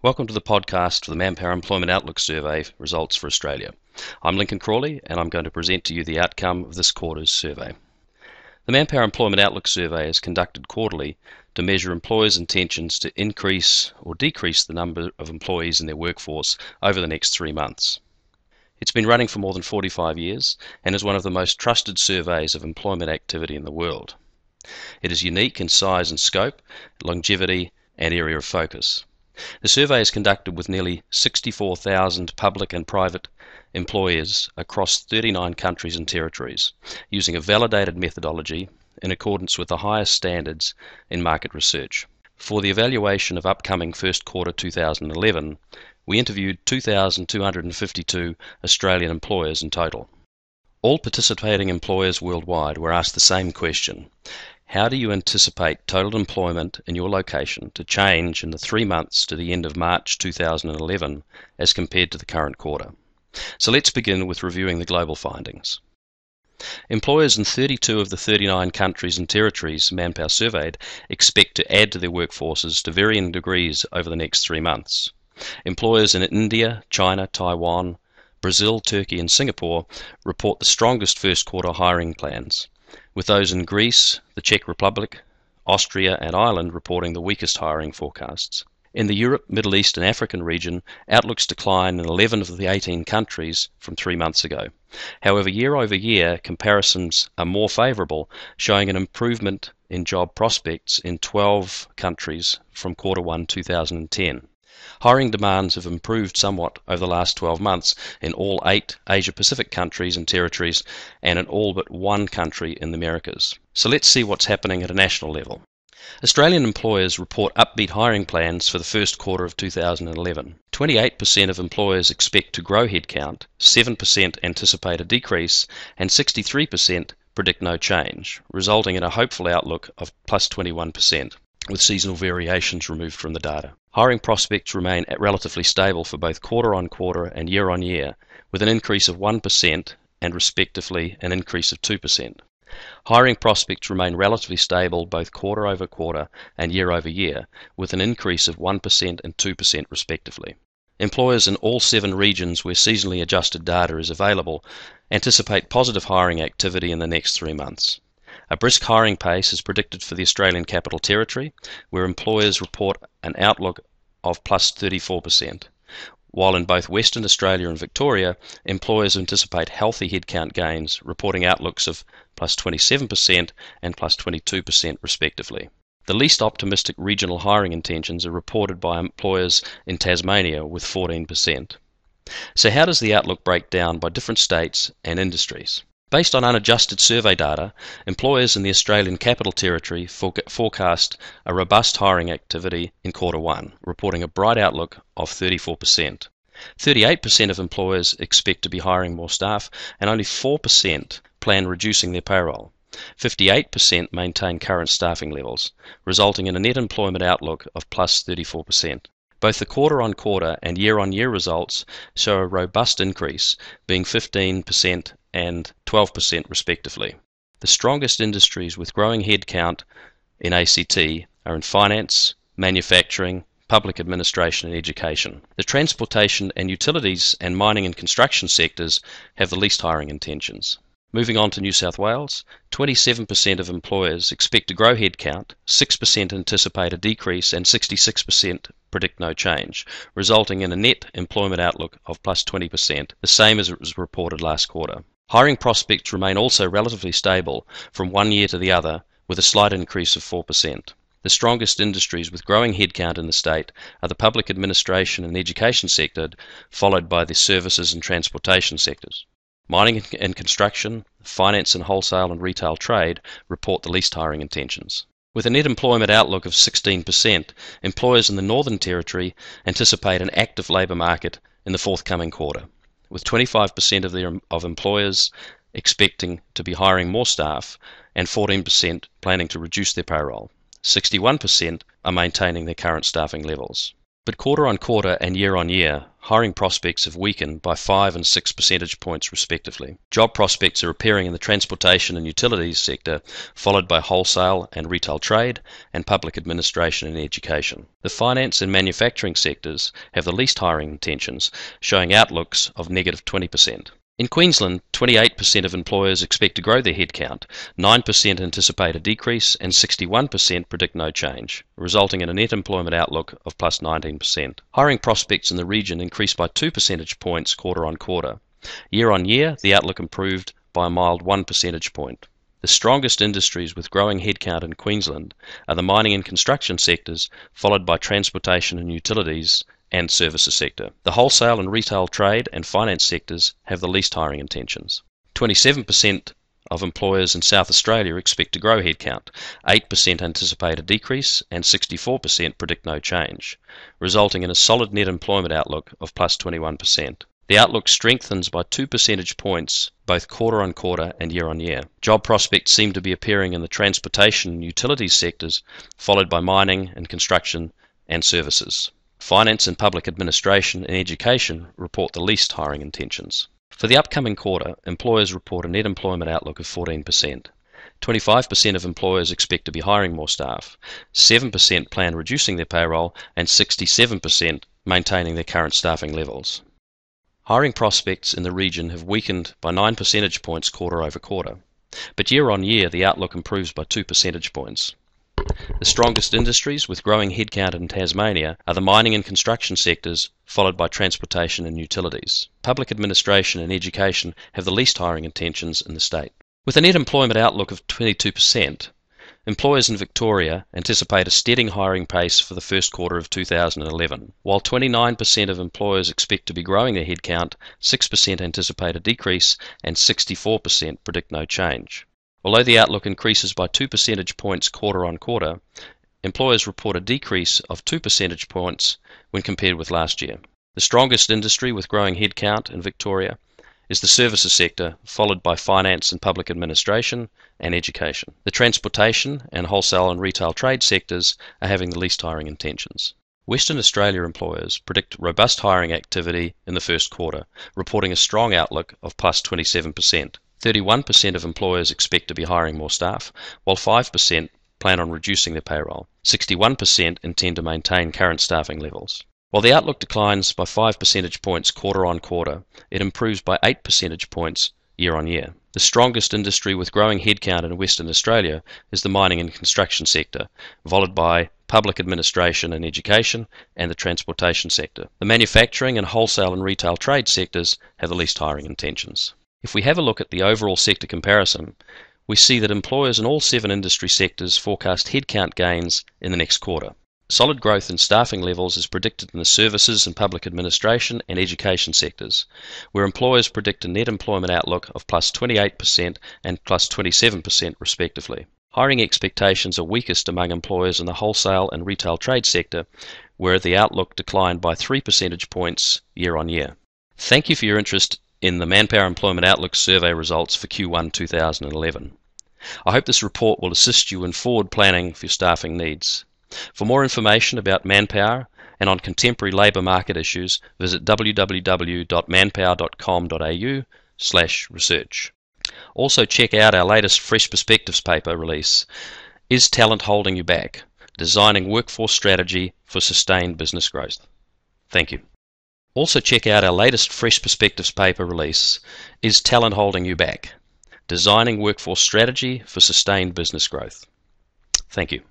Welcome to the podcast for the Manpower Employment Outlook Survey results for Australia. I'm Lincoln Crawley and I'm going to present to you the outcome of this quarter's survey. The Manpower Employment Outlook Survey is conducted quarterly to measure employers' intentions to increase or decrease the number of employees in their workforce over the next 3 months. It's been running for more than 45 years and is one of the most trusted surveys of employment activity in the world. It is unique in size and scope, longevity and area of focus. The survey is conducted with nearly 64,000 public and private employers across 39 countries and territories, using a validated methodology in accordance with the highest standards in market research. For the evaluation of upcoming first quarter 2011, we interviewed 2,252 Australian employers in total. All participating employers worldwide were asked the same question: how do you anticipate total employment in your location to change in the 3 months to the end of March 2011 as compared to the current quarter? So let's begin with reviewing the global findings. Employers in 32 of the 39 countries and territories Manpower surveyed expect to add to their workforces to varying degrees over the next 3 months. Employers in India, China, Taiwan, Brazil, Turkey and Singapore report the strongest first quarter hiring plans, with those in Greece, the Czech Republic, Austria and Ireland reporting the weakest hiring forecasts. In the Europe, Middle East and African region, outlooks decline in 11 of the 18 countries from 3 months ago. However, year over year, comparisons are more favourable, showing an improvement in job prospects in 12 countries from quarter 1 2010. Hiring demands have improved somewhat over the last 12 months in all 8 Asia-Pacific countries and territories and in all but 1 country in the Americas. So let's see what's happening at a national level. Australian employers report upbeat hiring plans for the first quarter of 2011. 28% of employers expect to grow headcount, 7% anticipate a decrease, and 63% predict no change, resulting in a hopeful outlook of plus 21%. With seasonal variations removed from the data. Hiring prospects remain relatively stable for both quarter-on-quarter and year-on-year, with an increase of 1% and respectively an increase of 2%. Hiring prospects remain relatively stable both quarter-over-quarter and year-over-year, with an increase of 1% and 2% respectively. Employers in all 7 regions where seasonally adjusted data is available anticipate positive hiring activity in the next 3 months. A brisk hiring pace is predicted for the Australian Capital Territory, where employers report an outlook of plus 34%, while in both Western Australia and Victoria, employers anticipate healthy headcount gains, reporting outlooks of plus 27% and plus 22% respectively. The least optimistic regional hiring intentions are reported by employers in Tasmania with 14%. So how does the outlook break down by different states and industries? Based on unadjusted survey data, employers in the Australian Capital Territory forecast a robust hiring activity in quarter 1, reporting a bright outlook of 34%. 38% of employers expect to be hiring more staff, and only 4% plan reducing their payroll. 58% maintain current staffing levels, resulting in a net employment outlook of plus 34%. Both the quarter-on-quarter and year-on-year results show a robust increase, being 15% and 12% respectively. The strongest industries with growing headcount in ACT are in finance, manufacturing, public administration and education. The transportation and utilities and mining and construction sectors have the least hiring intentions. Moving on to New South Wales, 27% of employers expect to grow headcount, 6% anticipate a decrease and 66% predict no change, resulting in a net employment outlook of plus 20%, the same as it was reported last quarter. Hiring prospects remain also relatively stable from one year to the other, with a slight increase of 4%. The strongest industries with growing headcount in the state are the public administration and education sector, followed by the services and transportation sectors. Mining and construction, finance and wholesale and retail trade report the least hiring intentions. With a net employment outlook of 16%, employers in the Northern Territory anticipate an active labour market in the forthcoming quarter, with 25% of employers expecting to be hiring more staff and 14% planning to reduce their payroll. 61% are maintaining their current staffing levels. But quarter-on-quarter and year-on-year, hiring prospects have weakened by 5 and 6 percentage points respectively. Job prospects are appearing in the transportation and utilities sector, followed by wholesale and retail trade, and public administration and education. The finance and manufacturing sectors have the least hiring intentions, showing outlooks of negative 20%. In Queensland, 28% of employers expect to grow their headcount, 9% anticipate a decrease, and 61% predict no change, resulting in a net employment outlook of plus 19%. Hiring prospects in the region increased by 2 percentage points quarter on quarter. Year on year, the outlook improved by a mild 1 percentage point. The strongest industries with growing headcount in Queensland are the mining and construction sectors, followed by transportation and utilities and services sector. The wholesale and retail trade and finance sectors have the least hiring intentions. 27% of employers in South Australia expect to grow headcount, 8% anticipate a decrease, and 64% predict no change, resulting in a solid net employment outlook of plus 21%. The outlook strengthens by 2 percentage points both quarter on quarter and year on year. Job prospects seem to be appearing in the transportation and utilities sectors, followed by mining and construction and services. Finance and public administration and education report the least hiring intentions. For the upcoming quarter, employers report a net employment outlook of 14%. 25% of employers expect to be hiring more staff, 7% plan reducing their payroll, and 67% maintaining their current staffing levels. Hiring prospects in the region have weakened by 9 percentage points quarter over quarter, but year on year the outlook improves by 2 percentage points. The strongest industries with growing headcount in Tasmania are the mining and construction sectors, followed by transportation and utilities. Public administration and education have the least hiring intentions in the state. With a net employment outlook of 22%, employers in Victoria anticipate a steady hiring pace for the first quarter of 2011. While 29% of employers expect to be growing their headcount, 6% anticipate a decrease, and 64% predict no change. Although the outlook increases by 2 percentage points quarter on quarter, employers report a decrease of 2 percentage points when compared with last year. The strongest industry with growing headcount in Victoria is the services sector, followed by finance and public administration and education. The transportation and wholesale and retail trade sectors are having the least hiring intentions. Western Australia employers predict robust hiring activity in the first quarter, reporting a strong outlook of plus 27%. 31% of employers expect to be hiring more staff, while 5% plan on reducing their payroll. 61% intend to maintain current staffing levels. While the outlook declines by 5 percentage points quarter on quarter, it improves by 8 percentage points year on year. The strongest industry with growing headcount in Western Australia is the mining and construction sector, followed by public administration and education, and the transportation sector. The manufacturing and wholesale and retail trade sectors have the least hiring intentions. If we have a look at the overall sector comparison, we see that employers in all 7 industry sectors forecast headcount gains in the next quarter. Solid growth in staffing levels is predicted in the services and public administration and education sectors, where employers predict a net employment outlook of plus 28% and plus 27% respectively. Hiring expectations are weakest among employers in the wholesale and retail trade sector, where the outlook declined by 3 percentage points year on year. Thank you for your interest in the Manpower Employment Outlook survey results for Q1 2011. I hope this report will assist you in forward planning for your staffing needs. For more information about manpower and on contemporary labour market issues, visit www.manpower.com.au/research. Also check out our latest Fresh Perspectives paper release, Is Talent Holding You Back? Designing Workforce Strategy for Sustained Business Growth. Thank you. Also check out our latest Fresh Perspectives paper release, Is Talent Holding You Back? Designing Workforce Strategy for Sustained Business Growth. Thank you.